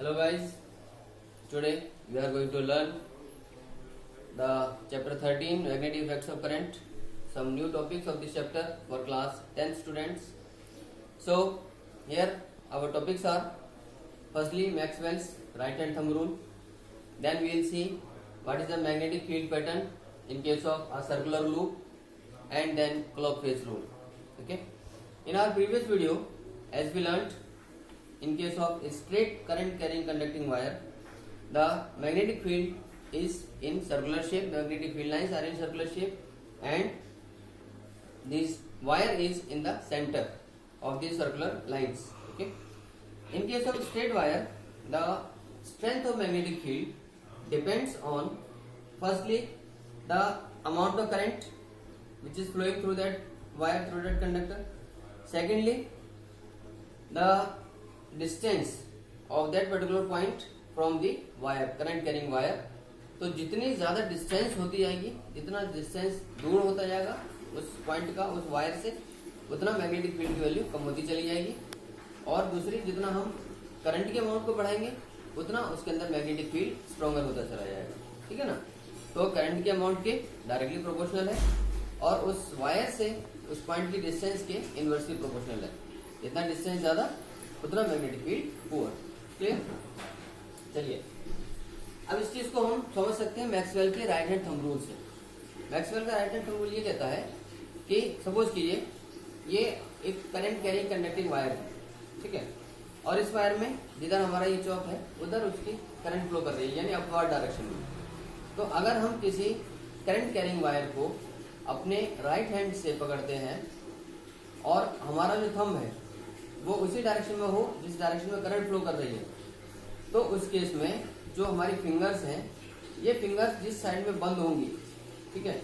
Hello guys, today we are going to learn the chapter 13 magnetic effects of current, some new topics of this chapter for class 10 students. So here our topics are firstly Maxwell's right hand thumb rule, then we will see what is the magnetic field pattern in case of a circular loop, and then clock phase rule. Okay, in our previous video as we learnt, in case of a straight current carrying conducting wire, the magnetic field is in circular shape, the magnetic field lines are in circular shape, and this wire is in the center of these circular lines. Okay, in case of straight wire, the strength of magnetic field depends on firstly the amount of current which is flowing through that wire, through that conductor. Secondly, the distance of that particular point from the wire, current carrying wire. तो जितनी ज़्यादा distance होती जाएगी, जितना distance दूर होता जाएगा उस पॉइंट का, उस वायर से, उतना मैग्नेटिक फील्ड की वैल्यू कम होती चली जाएगी. और दूसरी, जितना हम करंट के अमाउंट को बढ़ाएंगे उतना उसके अंदर मैग्नेटिक फील्ड स्ट्रॉन्गर होता चला जाएगा. ठीक है ना. तो करंट के अमाउंट के डायरेक्टली प्रोपोर्शनल है और उस वायर से उस पॉइंट की डिस्टेंस के इनवर्सली प्रोपोर्शनल है. जितना डिस्टेंस ज़्यादा उतना मैग्नेटिक फील्ड पुअर. क्लियर. चलिए अब इस चीज को हम समझ सकते हैं मैक्सवेल के राइट हैंड थंब रूल से. मैक्सवेल का राइट हैंड थंब रूल ये कहता है कि सपोज कीजिए ये एक करंट कैरिंग कंडक्टिंग वायर है. ठीक है, और इस वायर में जिधर हमारा ये चौक है उधर उसकी करंट फ्लो कर रही है, यानी अपवर्ड डायरेक्शन में. तो अगर हम किसी करंट कैरिंग वायर को अपने राइट हैंड से पकड़ते हैं और हमारा जो थंब है वो उसी डायरेक्शन में हो जिस डायरेक्शन में करंट फ्लो कर रही है, तो उस केस में जो हमारी फिंगर्स हैं, ये फिंगर्स जिस साइड में बंद होंगी, ठीक है,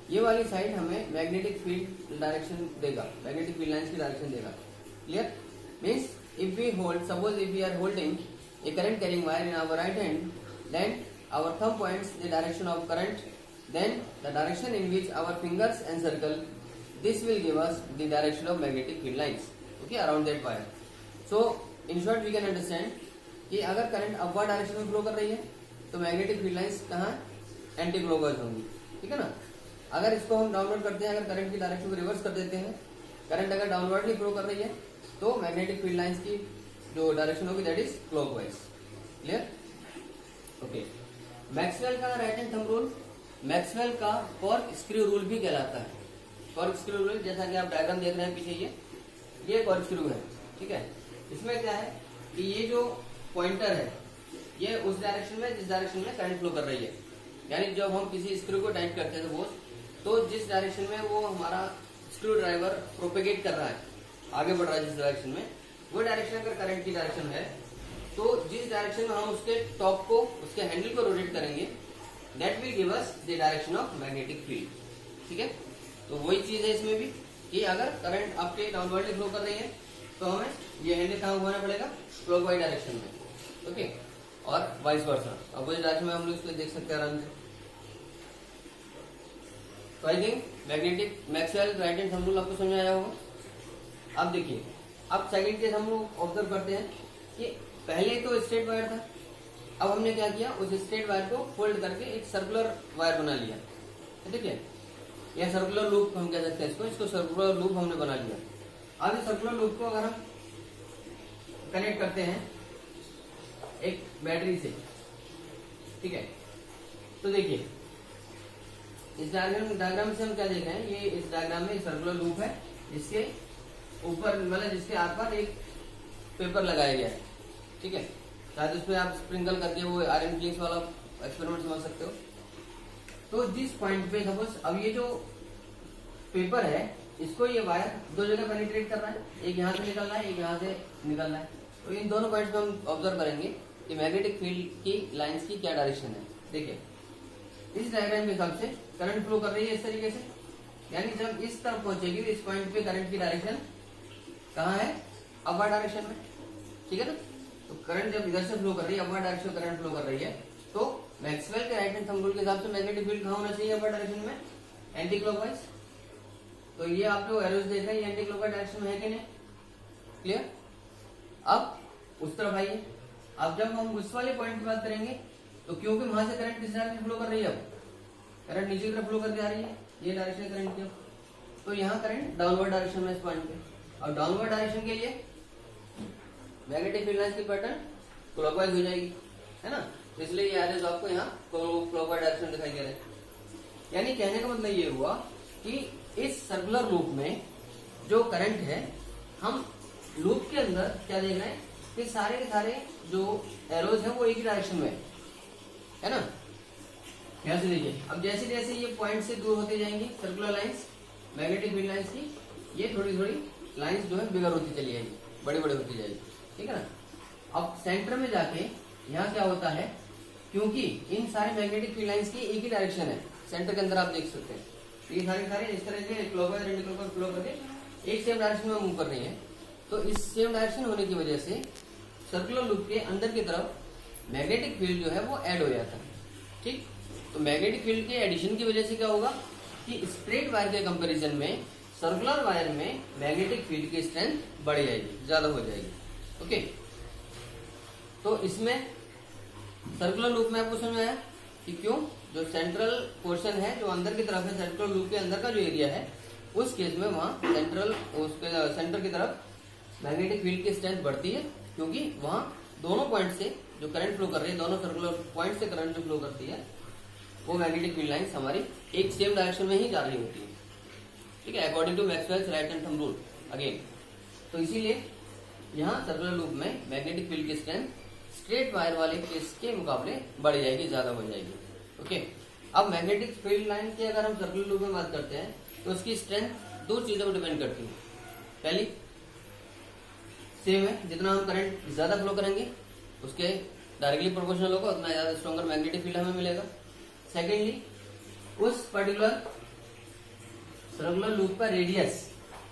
ये वाली साइड हमें मैग्नेटिक फील्ड डायरेक्शन देगा, मैग्नेटिक फील्ड लाइंस की डायरेक्शन देगा. Clear. Means if we hold, suppose if we are holding a current carrying wire in our right hand, then our thumb points the direction of current, then the direction in which our fingers encircle, this will give us the direction of magnetic field lines, okay, around that wire. So in short we can understand कि अगर current upward direction में flow कर रही है तो magnetic field lines कहाँ anti clockwise होंगी. ठीक है ना. अगर इसको हम डाउनवर्ड करते हैं, अगर करंट की डायरेक्शन को रिवर्स कर देते हैं, करंट अगर डाउनवर्डली फ्लो कर रही है तो मैग्नेटिक फील्ड लाइंस की जो डायरेक्शन होगी that is clockwise. Clear. Okay. Maxwell का right hand thumb rule Maxwell का कॉर्क स्क्रू रूल भी कहलाता है. कॉर्क स्क्रू रूल, जैसा कि आप डायग्राम देख रहे हैं पीछे, ये कॉर्क स्क्रू है. ठीक है. इसमें क्या है कि ये जो पॉइंटर है ये उस डायरेक्शन में जिस डायरेक्शन में करंट फ्लो कर रही है, यानी जब हम किसी स्क्रू को टाइट करते हैं सपोज, तो जिस डायरेक्शन में वो हमारा स्क्रू ड्राइवर प्रोपेगेट कर रहा है, आगे बढ़ रहा है जिस डायरेक्शन में, वो डायरेक्शन अगर करंट की डायरेक्शन है तो जिस डायरेक्शन में हम उसके टॉप को, उसके हैंडल को रोटेट करेंगे, that will give us the direction of magnetic field. ठीक है. तो वही चीज है इसमें भी कि अगर करंट आपके डाउनवर्डली फ्लो कर रही है तो हमें ये हैंडल कहाँ घुमाना पड़ेगा, क्लॉकवाइज डायरेक्शन में. ओके. और वाइस वर्सा अपोजिट डायरेक्शन में हम लोग इसको देख सकते हैं आराम से. तो I think magnetic Maxwell right hand thumb rule आपको समझ आया होगा. अब देखिए, अब सेकंड केस हम लोग ऑब्जर्व करते हैं कि पहले तो स्ट्रेट वायर था, अब हमने क्या किया, उस स्ट्रेट वायर को फोल्ड करके एक सर्कुलर वायर बना लिया. ठीक है, या सर्कुलर लूप हम कह सकते हैं इसको सर्कुलर लूप हमने बना लिया. अब इस सर्कुलर लूप को अगर हम कनेक्ट करते हैं एक बैटरी से, ठीक है, तो देखिए इस डायग्राम से हम क्या देख रहे हैं, ये इस डायग्राम में सर्कुलर लूप है जिसके ऊपर, मतलब जिसके आर पर एक पेपर लगाया गया है. ठीक है. शायद उसमें आप स्प्रिंकल करके वो आयरन फिलिंग्स वाला एक्सपेरिमेंट समझ सकते हो. तो जिस पॉइंट पे सपोज अब ये जो पेपर है इसको ये वायर दो जगह पेनिट्रेट कर रहा है, एक यहाँ से निकल रहा है, एक यहाँ से निकल रहा है. तो इन दोनों पॉइंट्स पे हम ऑब्जर्व करेंगे कि मैग्नेटिक फील्ड की लाइंस की क्या डायरेक्शन है. देखिए इस डायग्राम के हिसाब से करंट फ्लो कर रही है इस तरीके से, यानी जब इस तरफ पहुंचेगी इस पॉइंट पे करंट की डायरेक्शन कहाँ है, अपवर्ड डायरेक्शन में. ठीक है ना. तो करंट जब इधर से फ्लो कर रही है, अपवर्ड डायरेक्शन में करंट फ्लो कर रही है, तो मैक्सवेल के राइट हैंड थंब रूल के हिसाब से मैग्नेटिक फील्ड कहाँ होना चाहिए, अपवर्ड डायरेक्शन में, एंटी क्लॉकवाइज. तो ये आप लोग एरोज देख रहे हैं, एंटी क्लॉकवाइज डायरेक्शन में है कि नहीं. क्लियर. अब उस तरफ आइए, अब जब हम उस वाले पॉइंट की बात करेंगे तो क्योंकि वहां से करंट किस डायरेक्शन फ्लो कर रही है, अब करंट नीचे की तरफ फ्लो करके आ रही है, ये डायरेक्शन करंट की, तो यहाँ करंट डाउनवर्ड डायरेक्शन में इस पॉइंट पे, और डाउनवर्ड डायरेक्शन के लिए मैग्नेटिक फील्ड लाइंस की पैटर्न क्लॉकवाइज हो जाएगी, है ना। तो इसलिए ये एरोज आपको यहाँ क्लॉकवाइज डायरेक्शन दिखाई दे रहे हैं। यानी कहने का मतलब ये हुआ कि इस सर्कुलर लूप में जो करंट है, हम लूप के अंदर क्या देख रहे हैं कि सारे के सारे जो एरोज है वो एक ही डायरेक्शन में है ना। कैसे देखिए, अब जैसे जैसे ये पॉइंट से दूर होते जाएंगी circular lines magnetic field lines की, ये थोड़ी थोड़ी लाइंस जो है बिगर होती चली जाएगी, बड़ी बड़ी होती जाएगी, ठीक है ना। अब सेंटर में जाके यहाँ क्या होता है, क्योंकि इन सारे मैग्नेटिक फील्ड लाइंस की एक ही डायरेक्शन है, सेंटर के अंदर आप देख सकते हैं, ये सारे सारे इस तरह से क्लॉकवाइज एंटी क्लॉकवाइज फ्लो करके एक सेम डायरेक्शन में मूव कर रही है। तो इस सेम डायरेक्शन होने की वजह से सर्कुलर लूप के अंदर की तरफ मैग्नेटिक फील्ड जो है वो ऐड हो जाता है, ठीक। तो मैग्नेटिक फील्ड के एडिशन की वजह से क्या होगा कि स्ट्रेट वायर के कंपैरिजन में सर्कुलर वायर में मैग्नेटिक फील्ड की स्ट्रेंथ बढ़ जाएगी, ज्यादा हो जाएगी, ओके। तो इसमें सर्कुलर लूप में आपको समझ आया कि क्यों, जो सेंट्रल पोर्शन है जो अंदर की तरफ है, सर्कुलर लूप के अंदर का जो एरिया है, उस केस में वहां सेंटर की तरफ मैग्नेटिक फील्ड की स्ट्रेंथ बढ़ती है, क्योंकि वहां दोनों पॉइंट से जो करंट फ्लो कर रही है, दोनों सर्कुलर पॉइंट से करंट जो फ्लो करती है वो मैग्नेटिक फील्ड लाइंस हमारी एक सेम डायरेक्शन में ही जा रही होती है, ठीक है, according to Maxwell's right hand thumb rule again. तो इसीलिए यहाँ सर्कुलर लूप में मैग्नेटिक फील्ड की स्ट्रेंथ स्ट्रेट वायर वाले केस के मुकाबले बढ़ जाएगी, ज्यादा हो जाएगी, ओके। अब मैग्नेटिक फील्ड लाइन की अगर हम सर्कुलर लूप में बात करते हैं तो उसकी स्ट्रेंथ दो चीजों पर डिपेंड करती है। पहली सेम है, जितना हम करंट ज्यादा फ्लो करेंगे उसके डायरेक्टली प्रोपोर्शनल होगा, उतना ज्यादा स्ट्रॉन्गर मैग्नेटिक फील्ड हमें मिलेगा। सेकेंडली, उस पर्टिकुलर सर्कुलर लूप का रेडियस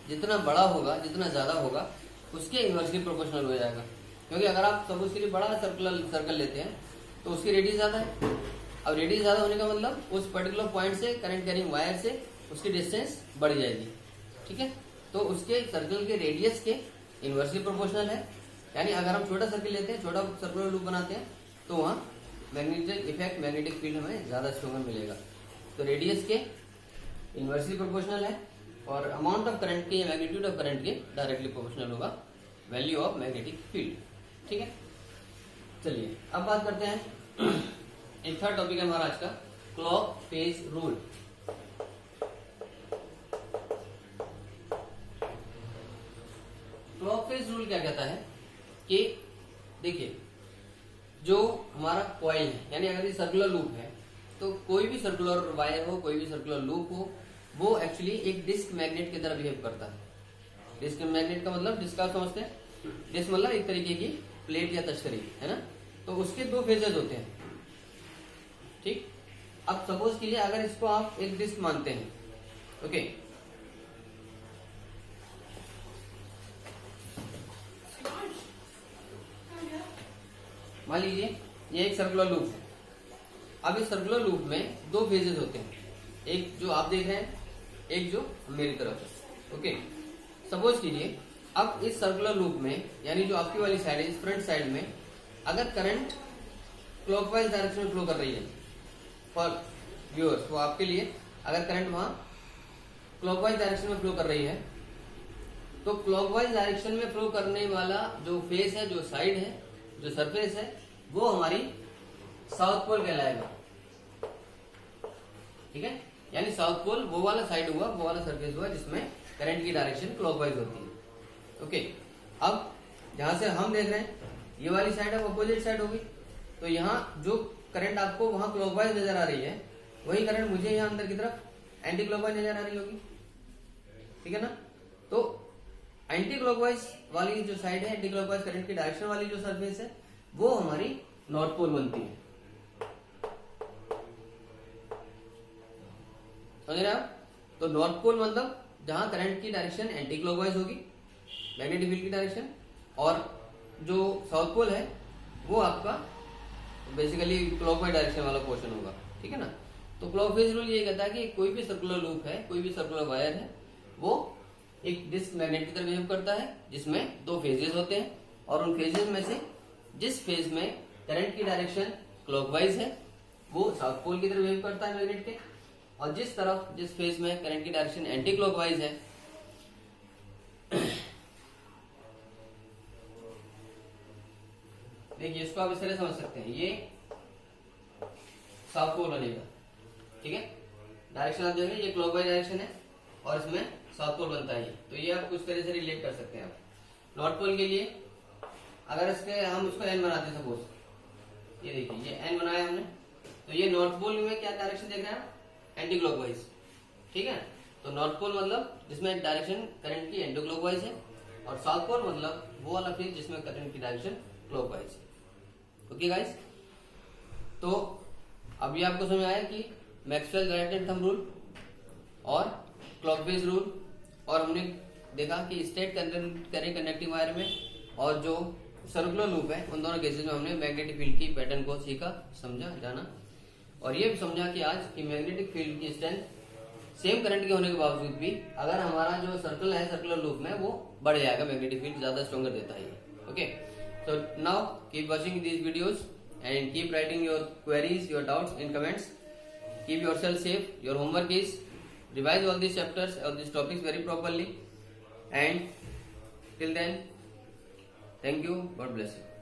जितना बड़ा होगा, जितना ज्यादा होगा, उसके इनवर्सली प्रोपोर्शनल हो जाएगा। क्योंकि अगर आप सपोज के लिए बड़ा सर्कल लेते हैं तो उसकी रेडियस ज्यादा है। अब रेडियस ज्यादा होने का मतलब उस पर्टिकुलर पॉइंट से करंट कैरिंग वायर से उसकी डिस्टेंस बढ़ जाएगी, ठीक है। तो उसके सर्कल के रेडियस के इनवर्सली प्रोपोर्शनल है। यानी अगर हम छोटा सर्कल लेते हैं, छोटा सर्कुलर लूप बनाते हैं, तो वहां मैग्नेटिक इफेक्ट, मैग्नेटिक फील्ड हमें ज्यादा स्ट्रॉन्गर मिलेगा। तो रेडियस के इनवर्सली प्रोपोर्शनल है और अमाउंट ऑफ करंट के या मैग्नीट्यूड ऑफ करंट के डायरेक्टली प्रोपोर्शनल होगा वैल्यू ऑफ मैग्नेटिक फील्ड, ठीक है। चलिए अब बात करते हैं, एक थर्ड टॉपिक है हमारा आज का, clock phase rule. Clock phase rule क्या कहता है कि देखिए, जो हमारा कॉइल है, यानी अगर ये सर्कुलर लूप है तो कोई भी सर्कुलर वायर हो, कोई भी सर्कुलर लूप हो, वो एक्चुअली एक डिस्क मैग्नेट की तरह बिहेव करता है। डिस्क मैग्नेट का मतलब, डिस्क आप समझते हैं, डिस्क मतलब एक तरीके की प्लेट या तश्तरी, है ना। तो उसके दो फेजेस होते हैं, ठीक। अब सपोज के लिए अगर इसको आप एक डिस्क मानते हैं, ओके, मान लीजिए ये एक सर्कुलर लूप है। अब इस सर्कुलर लूप में दो फेजेस होते हैं, एक जो आप देख रहे हैं, एक जो मेरी तरफ है, ओके। सपोज कीजिए अब इस सर्कुलर लूप में, यानी जो आपकी वाली साइड है, इस फ्रंट साइड में अगर करंट क्लॉकवाइज डायरेक्शन में फ्लो कर रही है, फॉर व्यूअर्स, वो आपके लिए, अगर करंट वहां क्लॉकवाइज डायरेक्शन में फ्लो कर रही है, तो क्लॉकवाइज डायरेक्शन में फ्लो करने वाला जो फेस है, जो साइड है, जो सरफेस है, वो हमारी साउथ पोल कहलाएगा, ठीक है। यानी साउथ पोल वो वाला साइड हुआ, वो वाला सरफेस हुआ जिसमें करंट की डायरेक्शन क्लॉकवाइज होती है, ओके। अब जहां से हम देख रहे हैं ये वाली साइड है, अपोजिट साइड होगी, तो यहाँ जो करंट आपको वहां क्लॉकवाइज नजर आ रही है, वही करंट मुझे यहाँ अंदर की तरफ एंटी क्लॉकवाइज नजर आ रही होगी, ठीक है ना। तो एंटी क्लॉकवाइज वाली जो साइड है, एंटी क्लॉकवाइज करंट की डायरेक्शन वाली जो सरफेस है, वो हमारी नॉर्थ पोल बनती है, समझ रहे आप। तो नॉर्थ पोल मतलब जहां करंट की डायरेक्शन एंटी क्लॉकवाइज होगी, मैग्नेटिक फील्ड की डायरेक्शन, और जो साउथ पोल है वो आपका बेसिकली क्लॉकवाइज डायरेक्शन वाला पोर्शन होगा, ठीक है ना। तो क्लॉक फेज रूल ये कहता है कि कोई भी सर्कुलर लूप है, कोई भी सर्कुलर वायर है, वो एक डिस्क मैग्नेट की तरह बिहेव करता है, जिसमें दो फेजेस होते हैं, और उन फेजेस में से जिस फेज में करंट की डायरेक्शन क्लॉकवाइज है वो साउथ पोल की तरफ वेव करता है मैग्नेट के, और जिस फेज में करंट की डायरेक्शन एंटी क्लॉकवाइज है देखिए इसको आप इस तरह समझ सकते हैं, ये साउथ पोल बनेगा, ठीक है, डायरेक्शन आप देखेंगे ये क्लॉकवाइज डायरेक्शन है और इसमें साउथ पोल बनता है, तो ये आप कुछ तरह से रिलेट कर सकते हैं। आप नॉर्थ पोल के लिए अगर इसके हम उसको एन बनाते हैं, सपोज ये देखिए ये एन बनाया हमने, तो ये नॉर्थ पोल में क्या डायरेक्शन देख रहे हैं, एंटी क्लॉकवाइज, ठीक है। तो नॉर्थ पोल मतलब जिसमें डायरेक्शन करंट की एंटी क्लॉकवाइज है, और साउथ पोल मतलब वो वाला फेज जिसमें करंट की डायरेक्शन क्लॉकवाइज है। ओके गाइस, तो अभी आपको समझ आया कि Maxwell right hand thumb rule और क्लॉकवाइज रूल, और हमने देखा कि स्ट्रेट करंट कंडक्टिंग वायर में और जो सर्कुलर लूप है उन दोनों केसेस में हमने मैग्नेटिक फील्ड की पैटर्न को सीखा, समझा, जाना, और ये भी समझा कि आज की मैग्नेटिक फील्ड की स्ट्रेंथ सेम करंट के होने के बावजूद भी अगर हमारा जो सर्कल है सर्कुलर लूप में वो बढ़ जाएगा, मैग्नेटिक फील्ड ज्यादा स्ट्रॉन्गर देता है। Okay, so now keep watching these videos and keep writing your queries, your doubts in comments. Keep yourself safe. Your homework is revise all these chapters, all these topics very properly, and till then, thank you, God bless you.